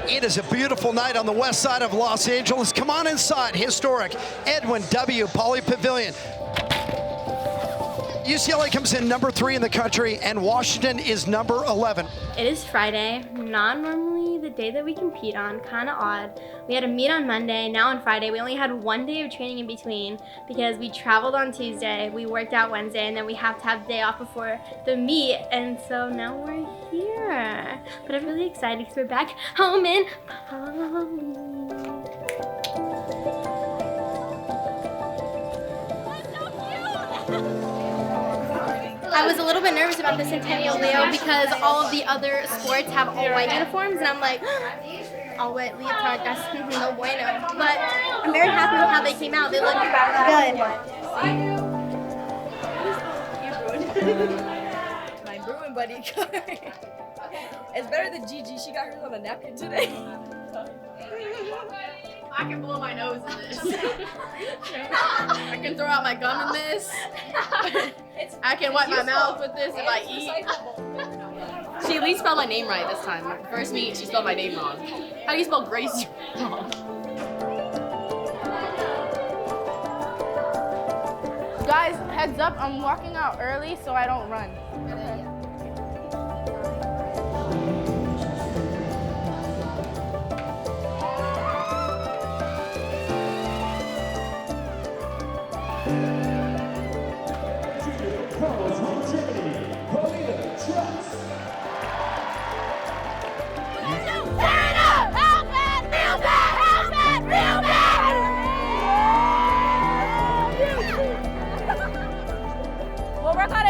It is a beautiful night on the west side of Los Angeles. Come on inside historic Edwin W. Poly Pavilion. UCLA comes in number 3 in the country, and Washington is number 11. It is Friday, not normally the day that we compete on, kind of odd. We had a meet on Monday, now on Friday. We only had one day of training in between because we traveled on Tuesday, we worked out Wednesday, and then we have to have the day off before the meet, and so now we're here. But I'm really excited because we're back home in Poly. I was a little bit nervous about the Centennial Leo because all of the other sports have all white uniforms, and I'm like, all white leotard, that's no bueno. But I'm very happy with how they came out. They look good. My Bruin buddy card. It's better than Gigi. She got hers on a napkin today. I can blow my nose in this. I can throw out my gum in this. I can wipe my mouth with this if I eat. She at least spelled my name right this time. My first meet, she spelled my name wrong. How do you spell Grace wrong? Guys, heads up, I'm walking out early so I don't run.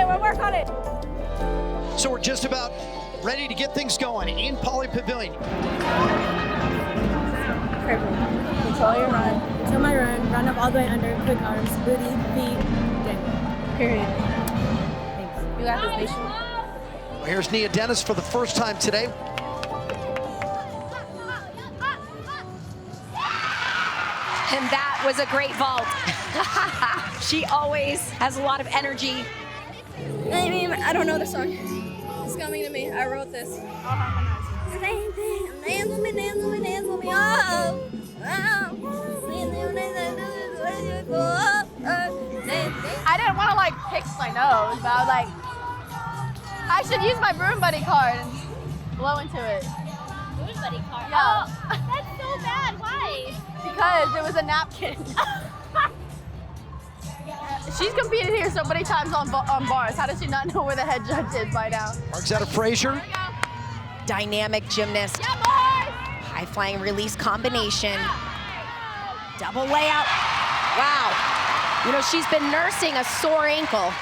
We'll work on it. So we're just about ready to get things going in Poly Pavilion. Control your run. Control my run up all the way under, quick arms, booty, feet, down. Period. Thanks. You got this, Nation. Well, here's Nia Dennis for the first time today. And that was a great vault. She always has a lot of energy. I mean, I don't know the song. It's coming to me. I wrote this. Same thing. Dance with me, dance with me, dance with me. Oh, I didn't want to like pick my nose, but I was like, I should use my Bruin buddy card and blow into it. Bruin buddy card? Yeah. Oh, that's so bad. Why? Because it was a napkin. She's competed here so many times on bars. How does she not know where the head judge is by now? Markzetta Frazier. Dynamic gymnast. Yeah, boys! High flying release combination. Double layout. Wow. You know, she's been nursing a sore ankle.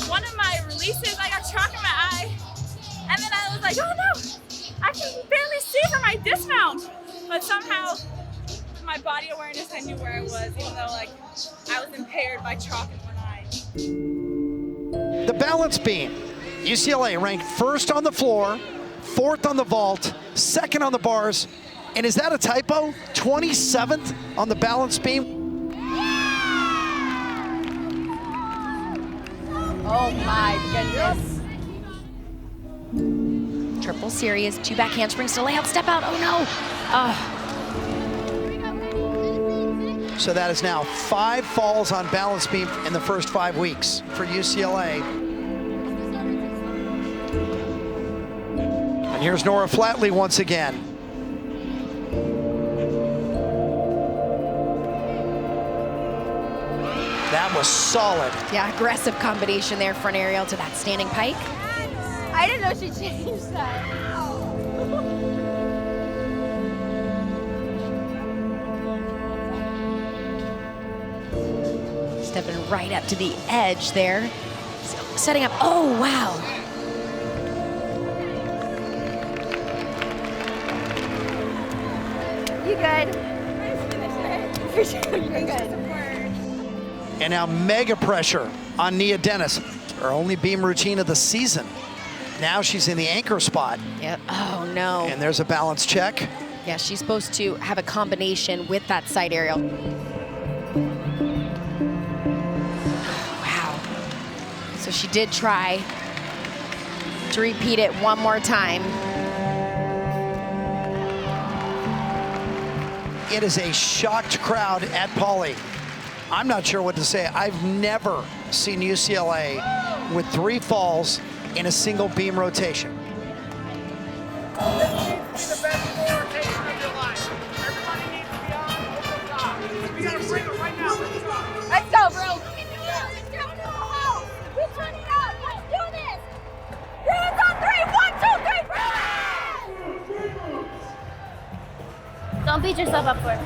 One of my releases, I got chalk in my eye, and then I was like, oh no, I can barely see for my dismount. But somehow, my body awareness, I knew where I was, even though like I was impaired by chalk in one eye. The balance beam. UCLA ranked 1st on the floor, 4th on the vault, 2nd on the bars, and is that a typo? 27th on the balance beam? Oh my goodness. Triple series, 2 back handsprings to layout, step out, oh no. So that is now 5 falls on balance beam in the first 5 weeks for UCLA. And here's Nora Flatley once again. That was solid. Yeah, aggressive combination there, front aerial to that standing pike. I didn't know she changed that. Stepping right up to the edge there. Setting up, oh wow. You good? You're good. And now mega pressure on Nia Dennis. Her only beam routine of the season. Now she's in the anchor spot. Yep. Oh, no. And there's a balance check. Yeah, she's supposed to have a combination with that side aerial. Wow. So she did try to repeat it one more time. It is a shocked crowd at Pauley. I'm not sure what to say. I've never seen UCLA with 3 falls in a single beam rotation. Let's go, bro. Hands on 3, 1, 2, 3. Don't beat yourself up for it.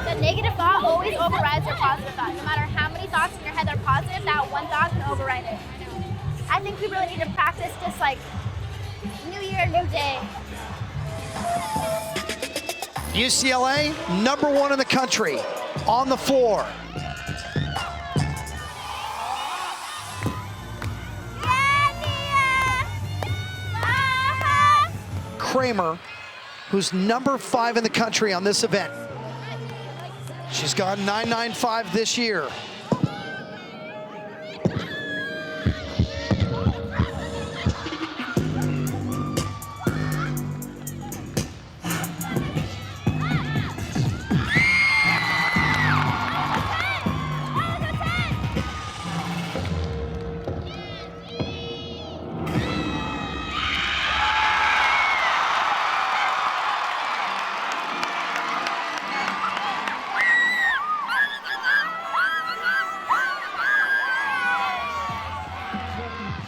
The negative thought always overrides your positive thought. No matter how many thoughts in your head are positive, that one thought can override it. I think we really need to practice this, like, new year, new day. UCLA, #1 in the country, on the floor. Kramer, who's #5 in the country on this event. She's gone 9.95 this year.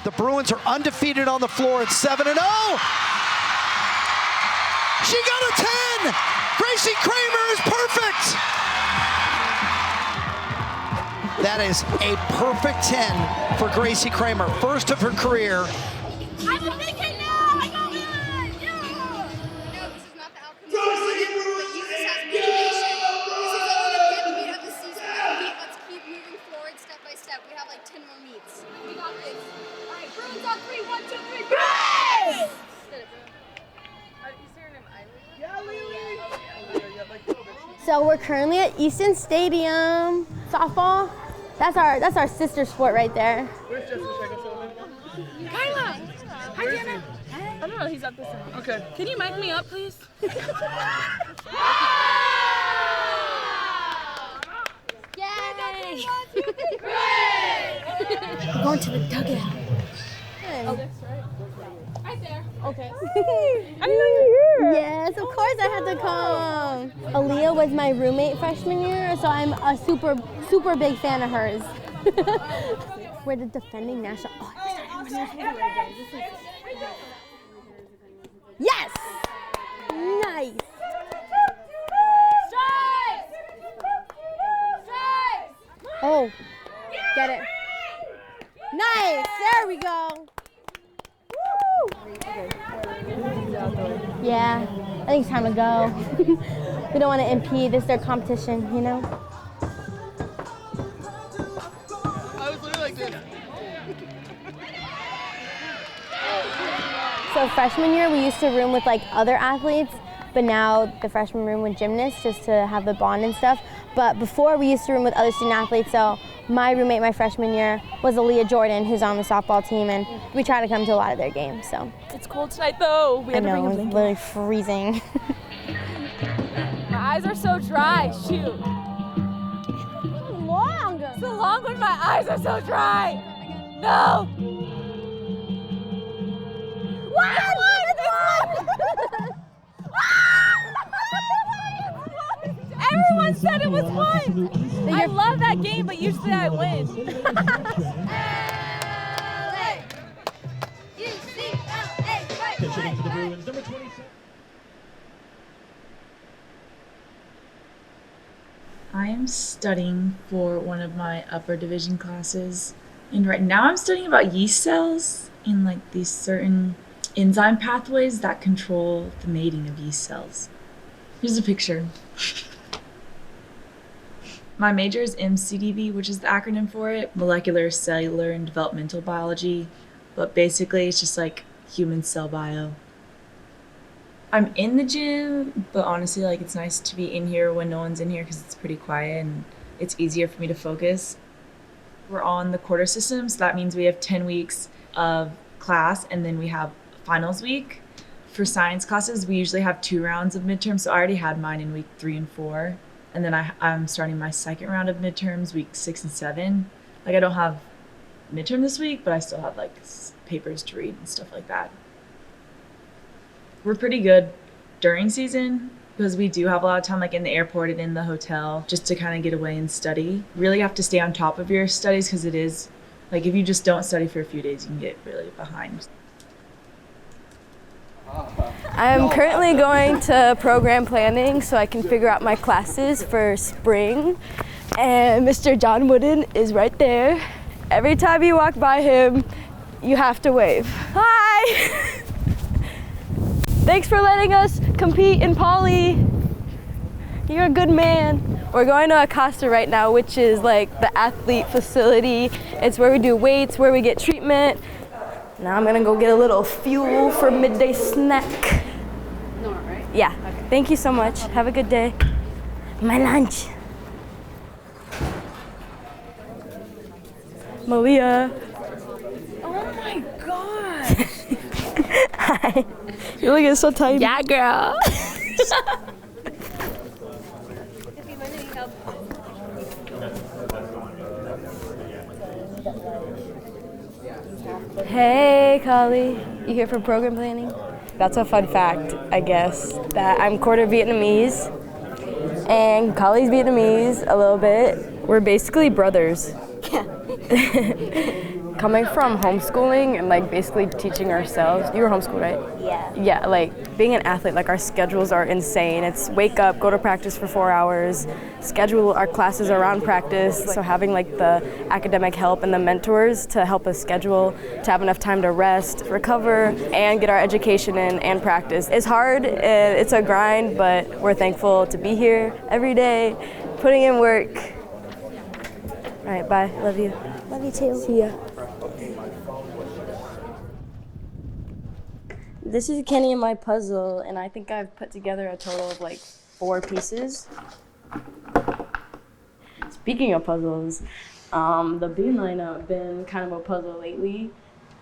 The Bruins are undefeated on the floor at 7-0. She got a 10. Gracie Kramer is perfect. That is a perfect 10 for Gracie Kramer, first of her career. I'm a big hit now! I got it! Yeah! No, this is not the outcome of the season, but Jesus has motivation. This is only the fifth meet of the season. Let's keep moving forward step by step. We have like 10 more meets. We got this. All right, Bruins on 3, 1, 2, 3, Bruins! So we're currently at Easton Stadium. Softball. That's our sister sport right there. Where's Jessica? Should I go film him? Kyla! Hi, Diana. I don't know, he's up this side. Okay. Can you mic me up, please? Yay! We're going to the dugout. Oh, that's right. Right there. Okay. I didn't know you were here. Yes, of course I had to come. Aaliyah was my roommate freshman year, so I'm a super big fan of hers. We're the defending national. Oh, yes! Nice! Oh, get it. Nice! There we go. Yeah, I think it's time to go. We don't want to impede. This is their competition, you know? I was literally like this. So freshman year, we used to room with like other athletes, but now the freshman room with gymnasts just to have the bond and stuff. But before, we used to room with other student athletes, so my roommate my freshman year was Aaliyah Jordan, who's on the softball team, and we try to come to a lot of their games, so. It's cold tonight, though. We I had to bring know, a it's blanket. literally freezing. My eyes are so dry. Shoot. Long. So long when my eyes are so dry. No. Everyone said it was one. I love that game, but usually I win. Pitching to the Bruins, number 27. I am studying for one of my upper division classes, and right now I'm studying about yeast cells and like these certain enzyme pathways that control the mating of yeast cells. Here's a picture. My major is MCDB, which is the acronym for it, Molecular, Cellular, and Developmental Biology. But basically, it's just like human cell bio. I'm in the gym, but honestly, like, it's nice to be in here when no one's in here because it's pretty quiet and it's easier for me to focus. We're on the quarter system, so that means we have 10 weeks of class and then we have finals week. For science classes, we usually have 2 rounds of midterms, so I already had mine in week 3 and 4. And then I'm starting my second round of midterms, week 6 and 7. Like, I don't have midterm this week, but I still have like papers to read and stuff like that. We're pretty good during season because we do have a lot of time like in the airport and in the hotel just to kind of get away and study. Really have to stay on top of your studies because it is like if you just don't study for a few days, you can get really behind. I'm currently going to program planning so I can figure out my classes for spring. And Mr. John Wooden is right there. Every time you walk by him, you have to wave. Hi! Thanks for letting us compete in poly. You're a good man. We're going to Acosta right now, which is like the athlete facility. It's where we do weights, where we get treatment. Now I'm gonna go get a little fuel for midday snack. No, right? Yeah, okay. Thank you so much. Have a good day. My lunch. Malia. Oh my god. Hi. You're looking so tiny. Yeah, girl. Hey, Kali. You here for program planning? That's a fun fact, I guess, that I'm quarter Vietnamese and Kali's Vietnamese a little bit. We're basically brothers. Coming from homeschooling and like basically teaching ourselves. You were homeschooled, right? Yeah. Yeah, like being an athlete, like our schedules are insane. It's wake up, go to practice for 4 hours, schedule our classes around practice. So having like the academic help and the mentors to help us schedule, to have enough time to rest, recover, and get our education in and practice. It's hard, it's a grind, but we're thankful to be here every day, putting in work. All right, bye, love you. Love you too. See ya. This is Kenny and my puzzle, and I think I've put together a total of like 4 pieces. Speaking of puzzles, the bean lineup been kind of a puzzle lately,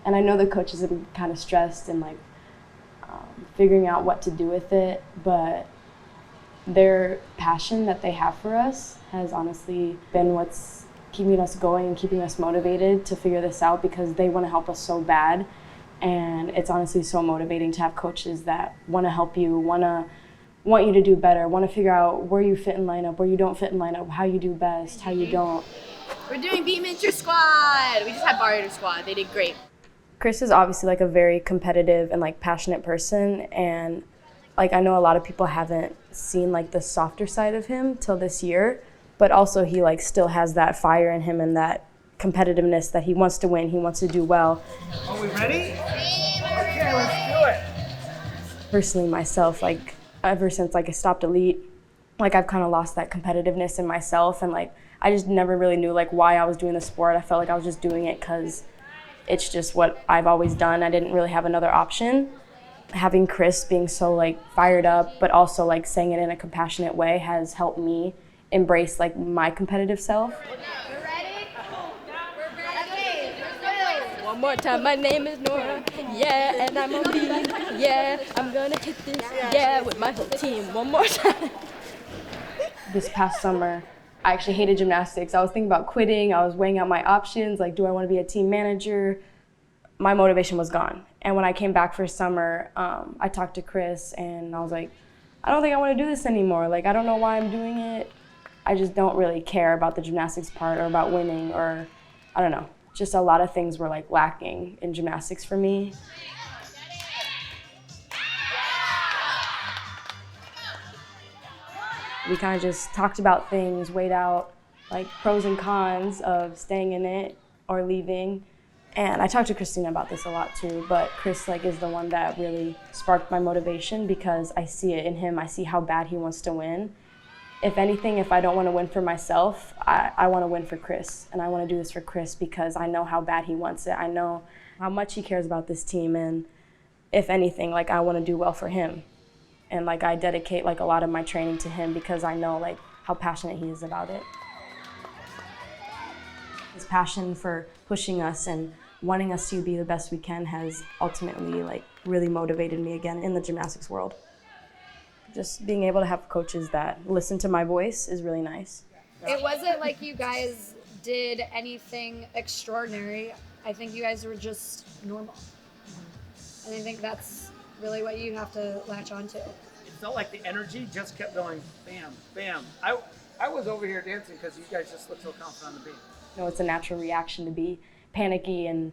and I know the coaches have been kind of stressed and like figuring out what to do with it, but their passion that they have for us has honestly been what's keeping us going and keeping us motivated to figure this out because they want to help us so bad. And it's honestly so motivating to have coaches that want to help you, want you to do better, want to figure out where you fit in lineup, where you don't fit in lineup, how you do best, how you don't. We're doing B-Mentor Squad. We just had Barrier Squad. They did great. Chris is obviously like a very competitive and like passionate person, and like I know a lot of people haven't seen like the softer side of him till this year, but also he like still has that fire in him and that competitiveness that he wants to win, he wants to do well. Are we ready? Okay, let's do it. Personally myself, like ever since like I stopped elite, like I've kind of lost that competitiveness in myself, and like I just never really knew like why I was doing the sport. I felt like I was just doing it because it's just what I've always done. I didn't really have another option. Having Chris being so like fired up, but also like saying it in a compassionate way has helped me embrace like my competitive self. One more time, my name is Nora, yeah, and I'm on beat, yeah, I'm gonna hit this, yeah, with my whole team, one more time. This past summer, I actually hated gymnastics. I was thinking about quitting, I was weighing out my options, like do I wanna be a team manager? My motivation was gone. And when I came back for summer, I talked to Chris and I was like, I don't think I wanna do this anymore. Like, I don't know why I'm doing it. I just don't really care about the gymnastics part or about winning, or I don't know. Just a lot of things were like lacking in gymnastics for me. We kind of just talked about things, weighed out like pros and cons of staying in it or leaving. And I talked to Christina about this a lot too, but Chris like is the one that really sparked my motivation because I see it in him. I see how bad he wants to win. If anything, if I don't want to win for myself, I want to win for Chris. And I want to do this for Chris because I know how bad he wants it. I know how much he cares about this team. And if anything, like, I want to do well for him. And like, I dedicate like a lot of my training to him because I know like how passionate he is about it. His passion for pushing us and wanting us to be the best we can has ultimately like really motivated me again in the gymnastics world. Just being able to have coaches that listen to my voice is really nice. It wasn't like you guys did anything extraordinary. I think you guys were just normal. And I think that's really what you have to latch onto. It felt like the energy just kept going, bam, bam. I was over here dancing because you guys just looked so confident on the beat. You know, it's a natural reaction to be panicky and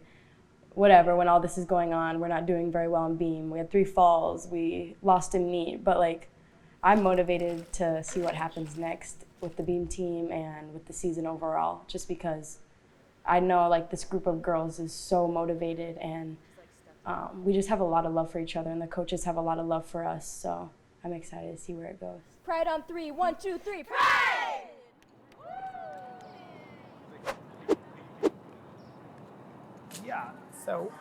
whatever when all this is going on. We're not doing very well on beam. We had 3 falls. We lost in meet. But like, I'm motivated to see what happens next with the beam team and with the season overall, just because I know like this group of girls is so motivated, and we just have a lot of love for each other, and the coaches have a lot of love for us. So I'm excited to see where it goes. Pride on 3. 1, 2, 3. Pride! Yeah, so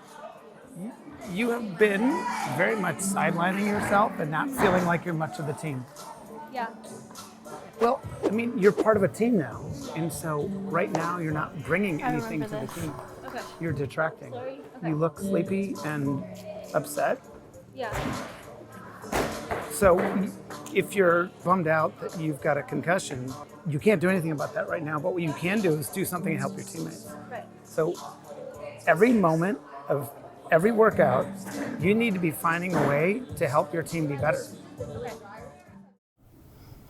you have been very much sidelining yourself and not feeling like you're much of the team. Yeah. Well, I mean, you're part of a team now, and so right now you're not bringing anything to the team. Okay. You're detracting. Sorry? Okay. You look sleepy and upset. Yeah. So if you're bummed out that you've got a concussion, you can't do anything about that right now, but what you can do is do something to help your teammates. Right. So every moment of every workout, you need to be finding a way to help your team be better. Okay.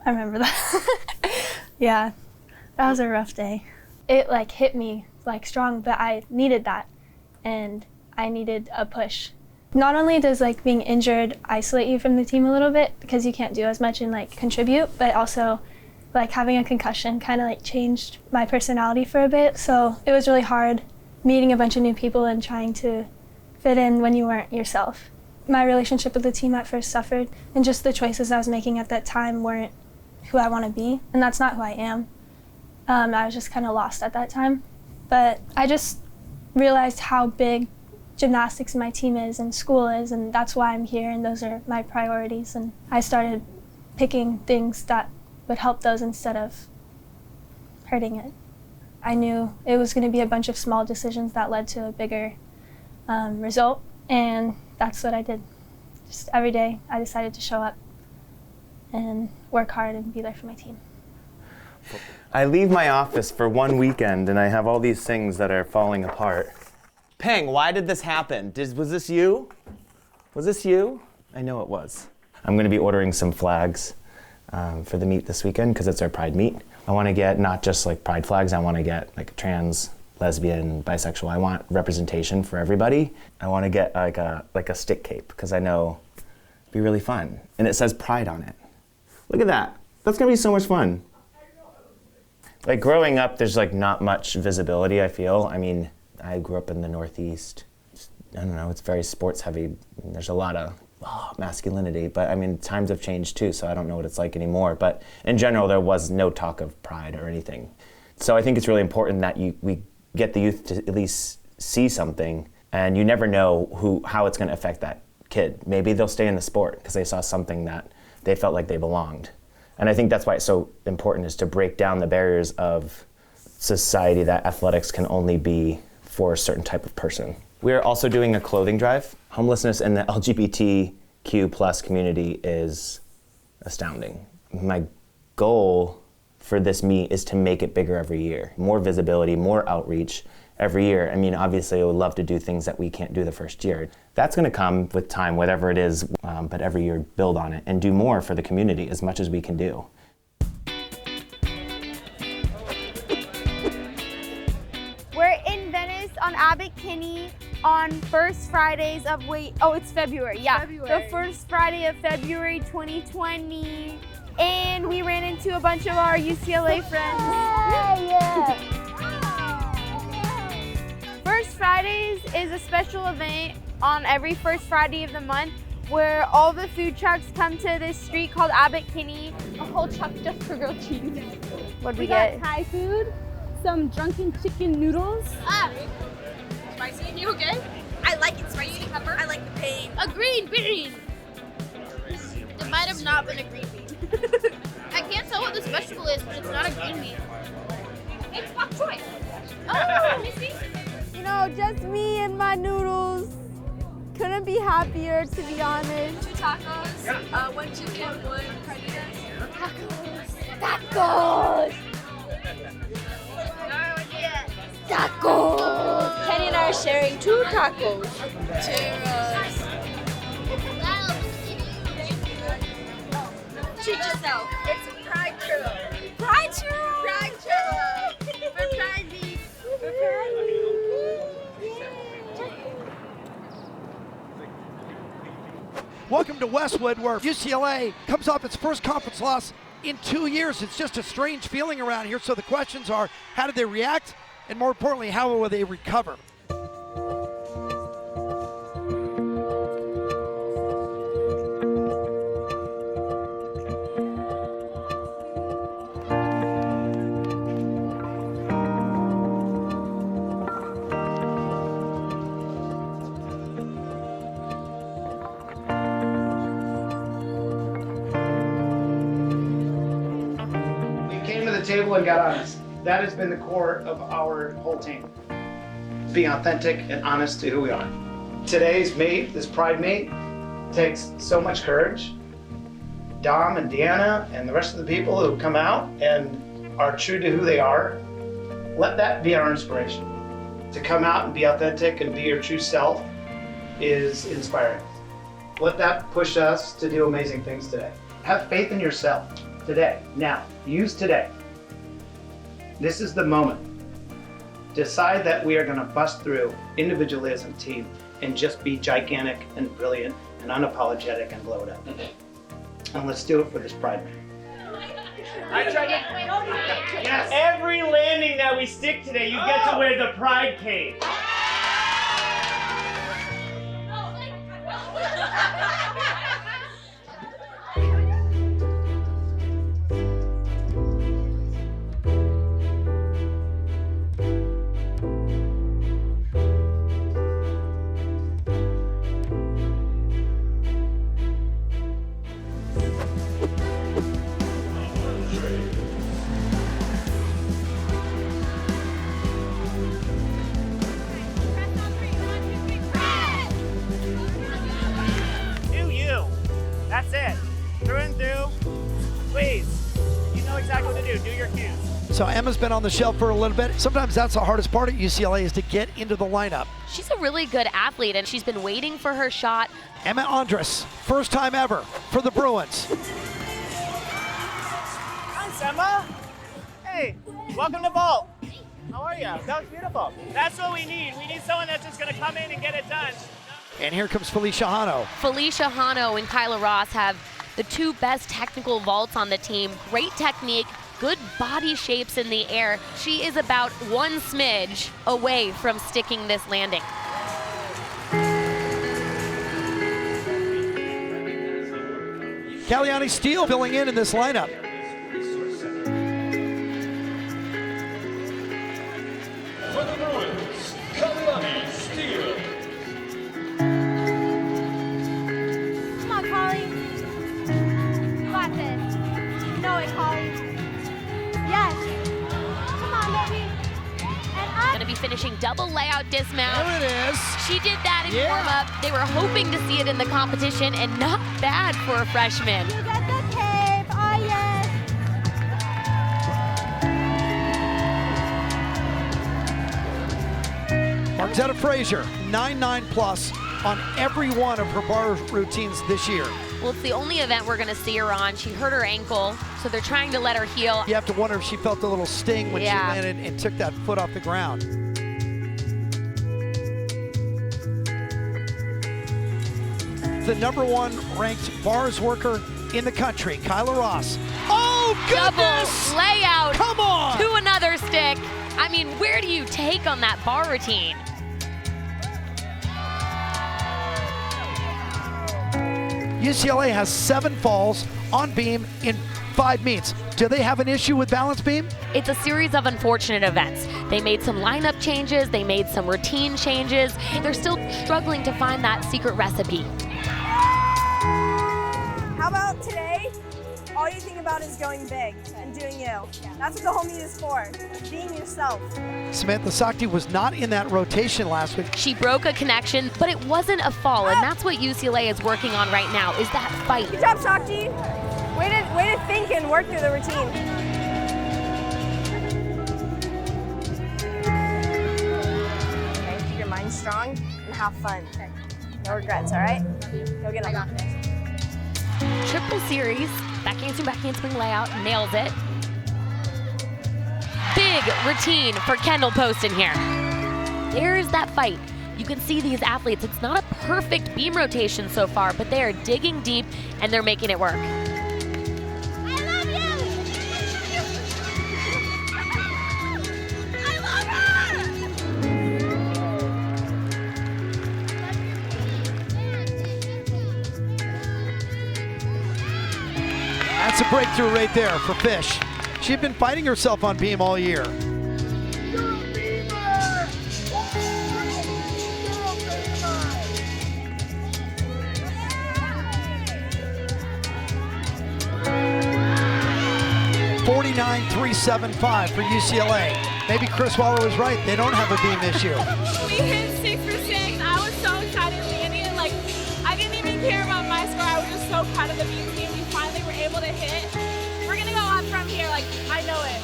I remember that. Yeah, that was a rough day. It like hit me like strong, but I needed that, and I needed a push. Not only does like being injured isolate you from the team a little bit because you can't do as much and like contribute, but also like having a concussion kind of like changed my personality for a bit. So it was really hard meeting a bunch of new people and trying to fit in when you weren't yourself. My relationship with the team at first suffered, and just the choices I was making at that time weren't who I want to be, and that's not who I am. I was just kind of lost at that time. But I just realized how big gymnastics in my team is and school is, and that's why I'm here, and those are my priorities. And I started picking things that would help those instead of hurting it. I knew it was going to be a bunch of small decisions that led to a bigger result, and that's what I did. Just every day I decided to show up and work hard and be there for my team. I leave my office for one weekend and I have all these things that are falling apart. Peng, why did this happen? Was this you? Was this you? I know it was. I'm going to be ordering some flags for the meet this weekend because it's our Pride meet. I want to get not just like Pride flags, I want to get like trans, lesbian, bisexual. I want representation for everybody. I want to get like a stick cape because I know it'd be really fun. And it says Pride on it. Look at that. That's going to be so much fun. Like growing up, there's like not much visibility, I feel. I mean, I grew up in the Northeast. I don't know, it's very sports heavy. There's a lot of masculinity, but I mean, times have changed too, so I don't know what it's like anymore. But in general, there was no talk of pride or anything. So I think it's really important that we get the youth to at least see something, and you never know how it's going to affect that kid. Maybe they'll stay in the sport because they saw something that they felt like they belonged. And I think that's why it's so important, is to break down the barriers of society that athletics can only be for a certain type of person. We're also doing a clothing drive. Homelessness in the LGBTQ plus community is astounding. My goal for this meet is to make it bigger every year. More visibility, more outreach every year. I mean, obviously I would love to do things that we can't do the first year. That's gonna come with time, whatever it is, but every year build on it and do more for the community as much as we can do. We're in Venice on Abbot Kinney on first Fridays of it's February, yeah. February. The first Friday of February 2020. And we ran into a bunch of our UCLA friends. Yeah. First Fridays is a special event on every first Friday of the month where all the food trucks come to this street called Abbott Kinney. A whole truck just for grilled cheese. What'd we get? Thai food, some drunken chicken noodles. Spicy? You okay? I like it spicy. Pepper? I like the pain. A green bean. It might have not been a green bean. I can't tell what this vegetable is, but it's not a green bean. It's bok choy. Oh, let me see. You know, just me and my noodles. Couldn't be happier, to be honest. 2 tacos, 1 chicken, 1 carnitas. Tacos. Tacos. Kenny and I are sharing 2 tacos. Churros. Treat yourself. It's a pride churro. Fried churro. Pride churro. For pride week. For pride week. Welcome to Westwood, where UCLA comes off its first conference loss in 2 years. It's just a strange feeling around here. So the questions are, how did they react? And more importantly, how will they recover? Table and got honest. That has been the core of our whole team. Being authentic and honest to who we are. Today's meet, this pride meet, takes so much courage. Dom and Deanna and the rest of the people who come out and are true to who they are, let that be our inspiration. To come out and be authentic and be your true self is inspiring. Let that push us to do amazing things today. Have faith in yourself today, now, use today. This is the moment. Decide that we are going to bust through individually as a team and just be gigantic and brilliant and unapologetic and blow it up. And let's do it for this Pride Man. I tried to. Yes. Every landing that we stick today, you get to wear the Pride cape. That's it. Through and through. Please. You know exactly what to do. Do your cues. So Emma's been on the shelf for a little bit. Sometimes that's the hardest part at UCLA is to get into the lineup. She's a really good athlete, and she's been waiting for her shot. Emma Andres, first time ever for the Bruins. Hi, Emma. Hey, welcome to Vault. How are you? That was beautiful. That's what we need. We need someone that's just going to come in and get it done. And here comes Felicia Hano. Felicia Hano and Kyla Ross have the 2 best technical vaults on the team. Great technique, good body shapes in the air. She is about 1 smidge away from sticking this landing. Kaliani Steele filling in this lineup. For the Bruins, Kaliani Steele. Come on, Collie. You got this. You know it, Collie. Yes. Come on, baby. And up. Gonna be finishing double layout dismount. There it is. She did that in warm-up. They were hoping to see it in the competition, and not bad for a freshman. You got the tape. Oh, yes. Marquetta Frazier, 9.9 plus on every one of her bar routines this year. Well, it's the only event we're gonna see her on. She hurt her ankle, so they're trying to let her heal. You have to wonder if she felt a little sting when she landed and took that foot off the ground. The #1 ranked bars worker in the country, Kyla Ross. Oh, goodness! Double layout. Come on! To another stick. I mean, where do you take on that bar routine? UCLA has 7 falls on beam in 5 meets. Do they have an issue with balance beam? It's a series of unfortunate events. They made some lineup changes, they made some routine changes. They're still struggling to find that secret recipe. How about today? All you think about is going big and doing you. That's what the whole meet is for, being yourself. Samantha Sakti was not in that rotation last week. She broke a connection, but it wasn't a fall, and that's what UCLA is working on right now, is that fight. Good job, Sakti. Way to think and work through the routine. Okay, keep your mind strong and have fun. Okay. No regrets, all right? Go get them. I got this. Triple series, back handspring layout, nails it. Big routine for Kendall Poston here. There's that fight. You can see these athletes, it's not a perfect beam rotation so far, but they are digging deep and they're making it work. That's a breakthrough right there for Fish. She'd been fighting herself on beam all year. .49.375 for UCLA. Maybe Chris Waller was right. They don't have a beam issue. We hit 6 for 6. I was so excited at the beginning. Like, I didn't even care about my score. I was just so proud of the beam team. We finally were able to hit. We're gonna go up from here. Like, I know it.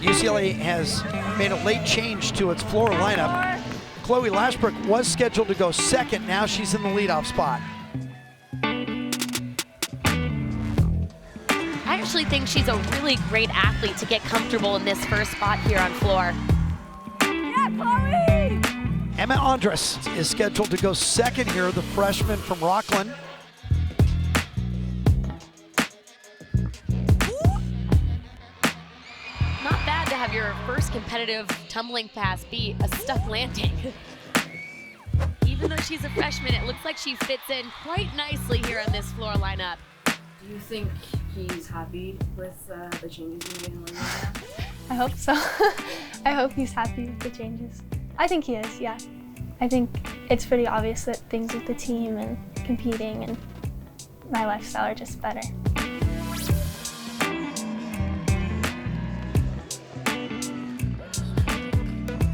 UCLA has made a late change to its floor lineup. Chloe Lashbrook was scheduled to go second. Now she's in the leadoff spot. I actually think she's a really great athlete to get comfortable in this first spot here on floor. Yeah, Chloe! Emma Andres is scheduled to go second here, the freshman from Rockland. Not bad to have your first competitive tumbling pass be a stuck landing. Even though she's a freshman, it looks like she fits in quite nicely here on this floor lineup. Do you think he's happy with the changes you made in London? I hope so. I hope he's happy with the changes. I think he is, yeah. I think it's pretty obvious that things with the team and competing and my lifestyle are just better.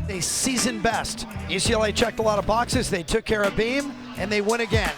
A season best. UCLA checked a lot of boxes. They took care of beam and they win again.